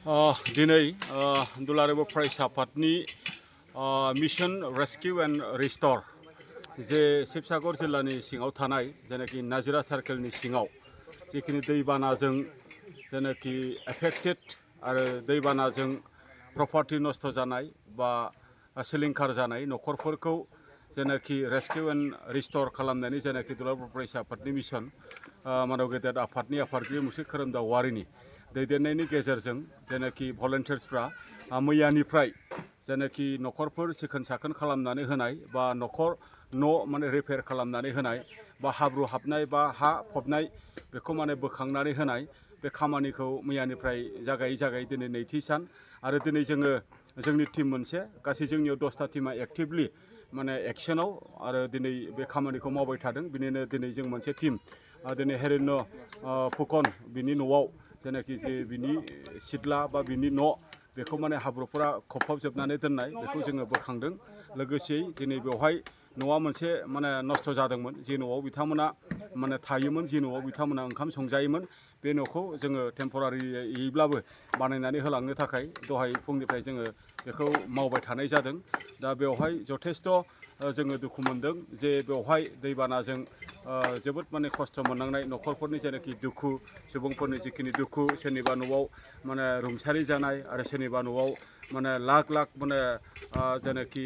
दिनै दुलाराय फरायसा आफादनि मिशन रेस्किउ एंड रिस्टोर जे शिबसागर जिल्लानि सिङाव थानाय जेनाखि नाजिरा सार्केलनि सिङाव जिखिनि दैबानाजों जेनाखि एफेक्टेड आरो दैबानाजों प्रपार्टी नष्ट जानाय बा सिलिंखार जानाय न'खरफोरखौ जेनाखि रेस्किउ एंड रिस्टोर खालामनायनि जेनाखि दुलाराय फरायसा आफादनि मिशन मानव गेदेर आफादनि आफादगिरि मुश्री खोरोमदाव औवारिनि दैदेननायनि गेजेरजों जेनाखि भलान्टियार्सफ्रा मैयानिफ्राय जेनाखि न'खरफोर सिखोन साखोन खालामनानै होनाय बा न' माने रिपेयार खालामनानै होनाय बा हाब्रु हाबनाय बा हा फबनाय बेखौ माने बोखांनानै होनाय बे खामानिखौ मैयानिफ्राय जागायै दिनै नैथि सान आरो दिनै जोङो जोंनि टीम मोनसे गासै जोंनियाव 10टा टीमा एक्टिभलि माने एक्शनाव आरो दिनै बे खामानिखौ मावबाय थादों। बिनिनो दिनै जों मोनसे टीम दिनै हिरण्य फुकन बिनि न'आव जेनाखि जे बिनि सिथ्ला बा बिनि न' बेखौ माने हाब्रुफोरा खफबजोबनानै दोननाय बेखौ जोङो बोखांदों। लोगोसेयै दिनै बेवहाय न'आ मोनसे माने नष्ट जादोंमोन जे न'आव बिथांमोना माने थायोमोन जे न'आव बिथांमोना ओंखाम संजायोमोन बे न'खौ जोङो टेम्परारियैब्लाबो बानायनानै होलांनो थाखाय दहाय फुंनिफ्राय जोङो बेखौ मावबाय थानाय जादों। दा बेवहाय जथेस्थ' जोङो दुखु मोनदों जे बेवहाय दैबानाजों जोबोद माने खस्थ' मोननांनाय न'खरफोरनि जेनाखि दुखु सुबुंफोरनि जिखिनि दुखु सोरनिबा न'आव माने रुंसारि जानाय आरो सोरनिबा न'आव माने लाख माने जेनाखि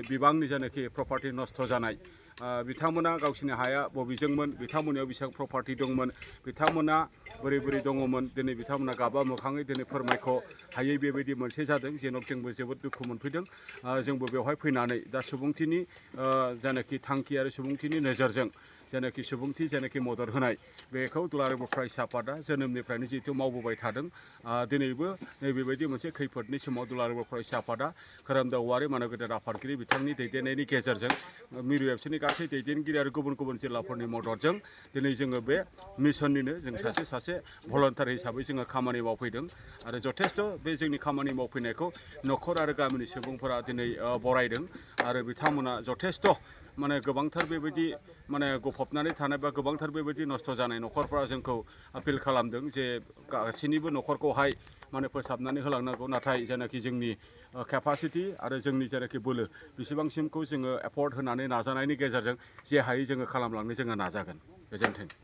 बिबांनि जेनाखि प्रपार्टी नष्ट जानाय बिथांमोना गावसिनि हाया बबेजोंमोन बिथांमोननियाव बेसेबां प्रपार्टी दंमोन बिथांमोना बोरै दङमोन दिनै बिथांमोना गाबा मोखाङै दिनै फोरमायख' हायै बेबायदि मोनसे जादों जेन' जोंबो जोबोद दुखु मोनफैदों। जोंबो बेवहाय फैनानै दा सुबुंथिनि जेनाखि थांखि आरो सुबुंथिनि नोजोरजों जेनाखि मदद होनाय बेखौ दुलाराय फरायसा आफादा जोनोमनिफ्रायनो जिहेतु मावबोबाय थादों। दिनैबो नैबेबायदि मोनसे खैफोदनि समाव दुलाराय फरायसा आफादा खोरोमदाव औवारि मानव गेदेर आफादगिरि बिथांनि दैदेननायनि गेजेरजों मिरु एबसुनि गासै दैदेनगिरि आरो गुबुन जिल्लाफोरनि मददजों दिनै जोङो बे मिशननिनो जों सासे भलन्टियार हिसाबै जोङो खामानि मावफैदों आरो जथेस्थ' बे जोंनि खामानि मावफैनायखौ न'खर आरो गामिनि सुबुंफोरा दिनै बरायदों आरो बिथांमोना जथेस्थ' माने गोबांथार बेबायदि माने गफबनानै थानाय बा गोबांथार बेबायदि नष्ट जानाय न'खरफोरा जोंखौ आपिल खालामदों जे गासैनिबो न'खरखौहाय माने फोसाबनानै होलांनांगौ नाथाय जेनाखि जोंनि केपासिटी आरो जोंनि जेनाखि बोलो बेसेबांसिमखौ जोङो एफर्ट होनानै नाजानायनि गेजेरजों जे हायै जोङो खालामलांनो जोङो नाजागोन। गोजोन्थों।